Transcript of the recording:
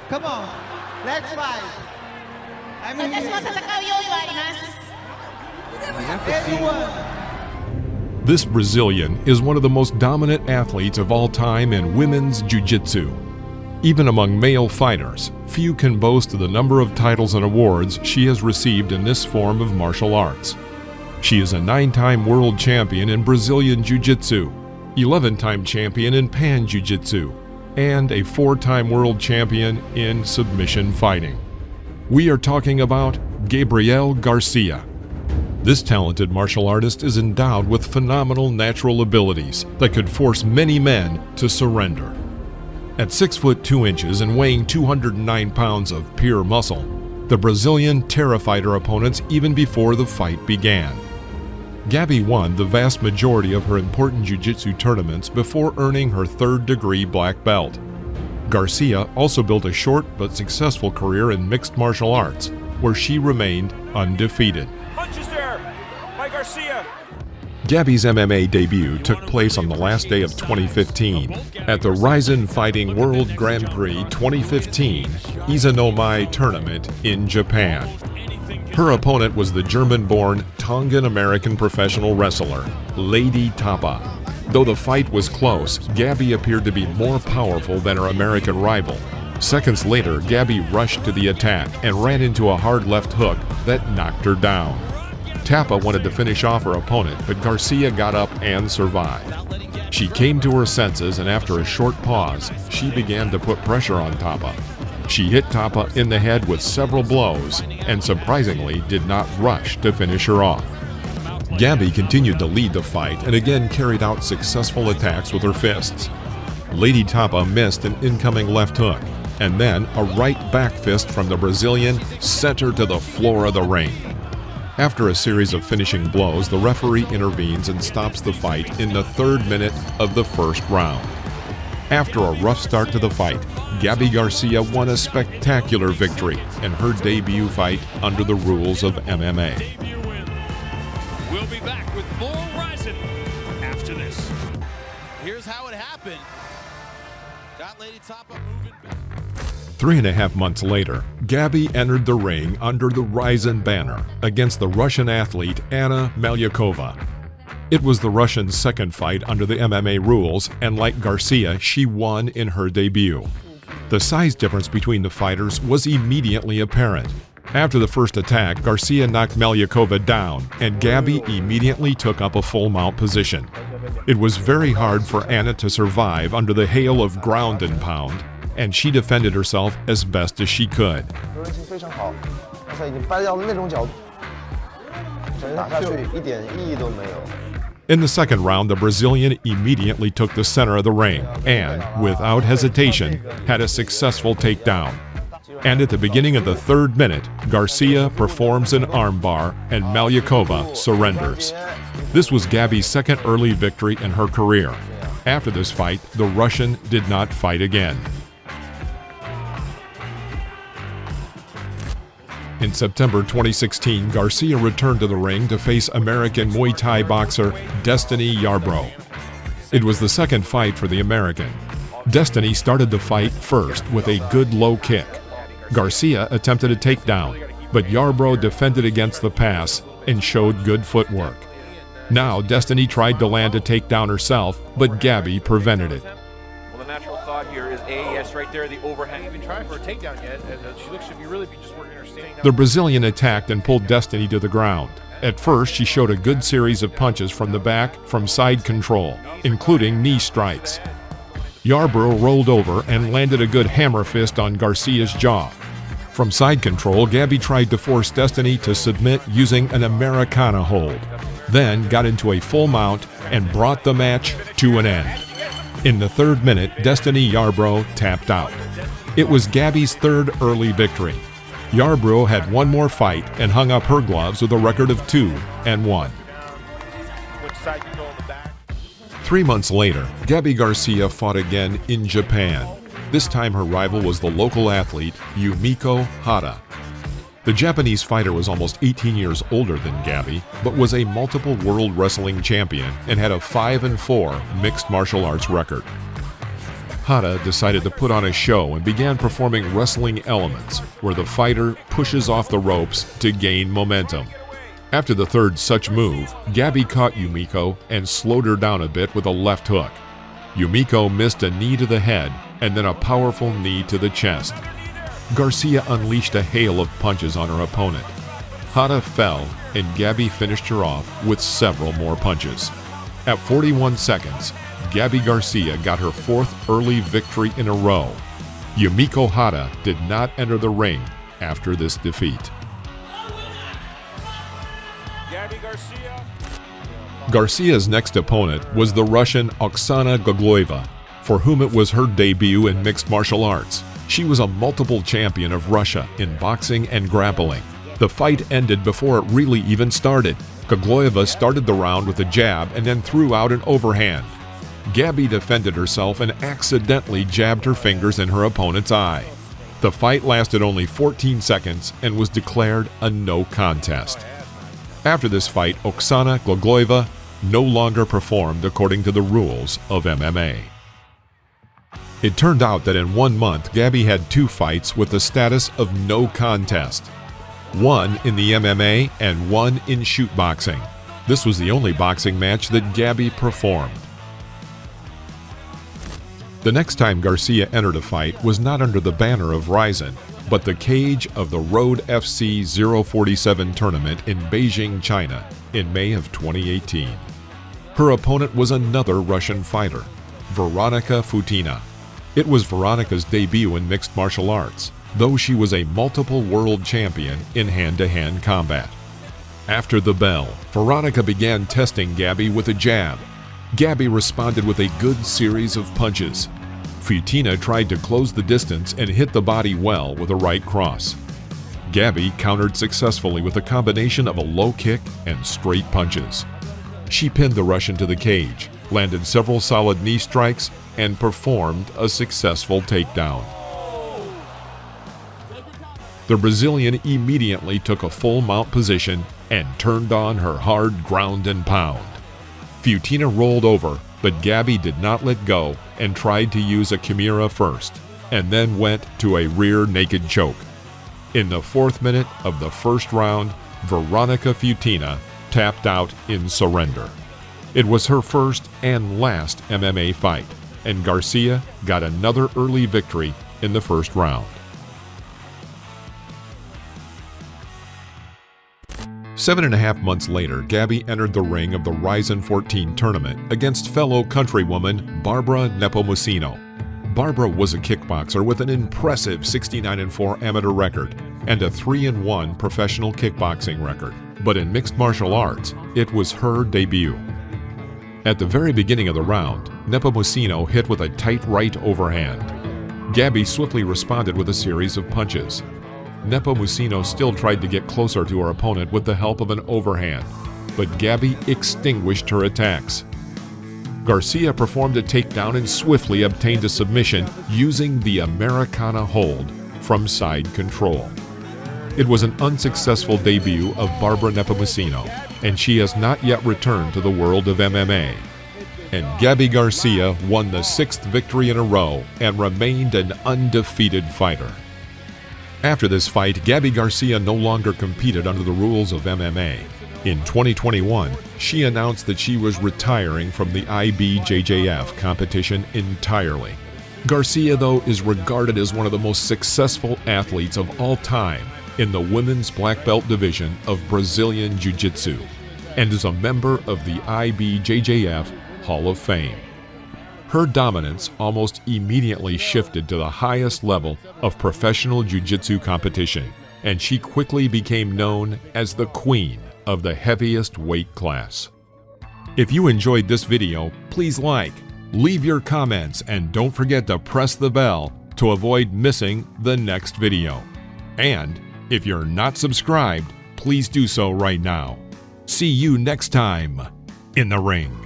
Come on, let's fight. This Brazilian is one of the most dominant athletes of all time in women's jiu-jitsu. Even among male fighters, few can boast of the number of titles and awards she has received in this form of martial arts. She is a 9-time world champion in Brazilian Jiu-Jitsu, 11-time champion in Pan Jiu-Jitsu, and a 4-time world champion in submission fighting. We are talking about Gabi Garcia. This talented martial artist is endowed with phenomenal natural abilities that could force many men to surrender. At 6 foot 2 inches and weighing 209 pounds of pure muscle, the Brazilian terrified her opponents even before the fight began. Gabi won the vast majority of her important jiu-jitsu tournaments before earning her 3rd-degree black belt. Garcia also built a short but successful career in mixed martial arts, where she remained undefeated. Punches there by Garcia. Gabi's MMA debut took place on the last day of 2015 at the Rizin Fighting World Grand Prix 2015 Izanomai tournament in Japan. Her opponent was the German-born Tongan-American professional wrestler, Lady Tapa. Though the fight was close, Gabi appeared to be more powerful than her American rival. Seconds later, Gabi rushed to the attack and ran into a hard left hook that knocked her down. Tapa wanted to finish off her opponent, but Garcia got up and survived. She came to her senses, and after a short pause, she began to put pressure on Tapa. She hit Tapa in the head with several blows and surprisingly did not rush to finish her off. Gabi continued to lead the fight and again carried out successful attacks with her fists. Lady Tapa missed an incoming left hook, and then a right back fist from the Brazilian sent her to the floor of the ring. After a series of finishing blows, the referee intervenes and stops the fight in the 3rd minute of the 1st round. After a rough start to the fight, Gabi Garcia won a spectacular victory in her debut fight under the rules of MMA. We'll be back with more Rizin after this. Here's how it happened. Got Lady Tapa moving back. 3.5 months later, Gabi entered the ring under the Rizin banner against the Russian athlete Anna Meliakova. It was the Russian's 2nd fight under the MMA rules, and like Garcia, she won in her debut. The size difference between the fighters was immediately apparent. After the first attack, Garcia knocked Meliakova down, and Gabi immediately took up a full mount position. It was very hard for Anna to survive under the hail of ground and pound, and she defended herself as best as she could. In the 2nd round, the Brazilian immediately took the center of the ring and, without hesitation, had a successful takedown. And at the beginning of the 3rd minute, Garcia performs an armbar and Meliakova surrenders. This was Gabi's 2nd early victory in her career. After this fight, the Russian did not fight again. In September 2016, Garcia returned to the ring to face American Muay Thai boxer Destiny Yarbrough. It was the 2nd fight for the American. Destiny started the fight first with a good low kick. Garcia attempted a takedown, but Yarbrough defended against the pass and showed good footwork. Now Destiny tried to land a takedown herself, but Gabi prevented it. Well, the natural thought here is yes, right there, the overhang. Even trying for a takedown yet. She looks to be really just working her standing. The Brazilian attacked and pulled Destiny to the ground. At first, she showed a good series of punches from the back from side control, including knee strikes. Yarbrough rolled over and landed a good hammer fist on Garcia's jaw. From side control, Gabi tried to force Destiny to submit using an Americana hold, then got into a full mount and brought the match to an end. In the 3rd minute, Destiny Yarbrough tapped out. It was Gabi's 3rd early victory. Yarbrough had one more fight and hung up her gloves with a record of 2-1. 3 months later, Gabi Garcia fought again in Japan. This time her rival was the local athlete, Yumiko Hotta. The Japanese fighter was almost 18 years older than Gabi, but was a multiple world wrestling champion and had a 5-4 mixed martial arts record. Hotta decided to put on a show and began performing wrestling elements where the fighter pushes off the ropes to gain momentum. After the third such move, Gabi caught Yumiko and slowed her down a bit with a left hook. Yumiko missed a knee to the head and then a powerful knee to the chest. Garcia unleashed a hail of punches on her opponent. Hotta fell and Gabi finished her off with several more punches. At 41 seconds, Gabi Garcia got her fourth early victory in a row. Yumiko Hotta did not enter the ring after this defeat. Gabi Garcia. Garcia's next opponent was the Russian Oksana Gogloeva, for whom it was her debut in mixed martial arts. She was a multiple champion of Russia in boxing and grappling. The fight ended before it really even started. Gogloeva started the round with a jab and then threw out an overhand. Gabi defended herself and accidentally jabbed her fingers in her opponent's eye. The fight lasted only 14 seconds and was declared a no contest. After this fight, Oksana Gogloeva no longer performed according to the rules of MMA. It turned out that in 1 month, Gabi had 2 fights with the status of no contest. One in the MMA and one in shoot boxing. This was the only boxing match that Gabi performed. The next time Garcia entered a fight was not under the banner of Rizin, but the cage of the Road FC 047 tournament in Beijing, China, in May of 2018. Her opponent was another Russian fighter, Veronika Futina. It was Veronica's debut in mixed martial arts, though she was a multiple world champion in hand-to-hand combat. After the bell, Veronika began testing Gabi with a jab. Gabi responded with a good series of punches. Futina tried to close the distance and hit the body well with a right cross. Gabi countered successfully with a combination of a low kick and straight punches. She pinned the Russian to the cage, landed several solid knee strikes, and performed a successful takedown. The Brazilian immediately took a full mount position and turned on her hard ground and pound. Futina rolled over, but Gabi did not let go and tried to use a Kimura first, and then went to a rear naked choke. In the 4th minute of the first round, Veronika Futina tapped out in surrender. It was her first and last MMA fight, and Garcia got another early victory in the first round. 7.5 months later, Gabi entered the ring of the Rizin 14 tournament against fellow countrywoman Barbara Nepomuceno. Barbara was a kickboxer with an impressive 69-4 amateur record and a 3-1 professional kickboxing record, but in mixed martial arts, it was her debut. At the very beginning of the round, Nepomuceno hit with a tight right overhand. Gabi swiftly responded with a series of punches. Nepomuceno still tried to get closer to her opponent with the help of an overhand, but Gabi extinguished her attacks. Garcia performed a takedown and swiftly obtained a submission using the Americana hold from side control. It was an unsuccessful debut of Barbara Nepomuceno, and she has not yet returned to the world of MMA. And Gabi Garcia won the 6th victory in a row and remained an undefeated fighter. After this fight, Gabi Garcia no longer competed under the rules of MMA. In 2021, she announced that she was retiring from the IBJJF competition entirely. Garcia, though, is regarded as one of the most successful athletes of all time in the women's black belt division of Brazilian Jiu-Jitsu, and is a member of the IBJJF Hall of Fame. Her dominance almost immediately shifted to the highest level of professional jiu-jitsu competition, and she quickly became known as the queen of the heaviest weight class. If you enjoyed this video, please like, leave your comments, and don't forget to press the bell to avoid missing the next video. And if you're not subscribed, please do so right now. See you next time in the ring.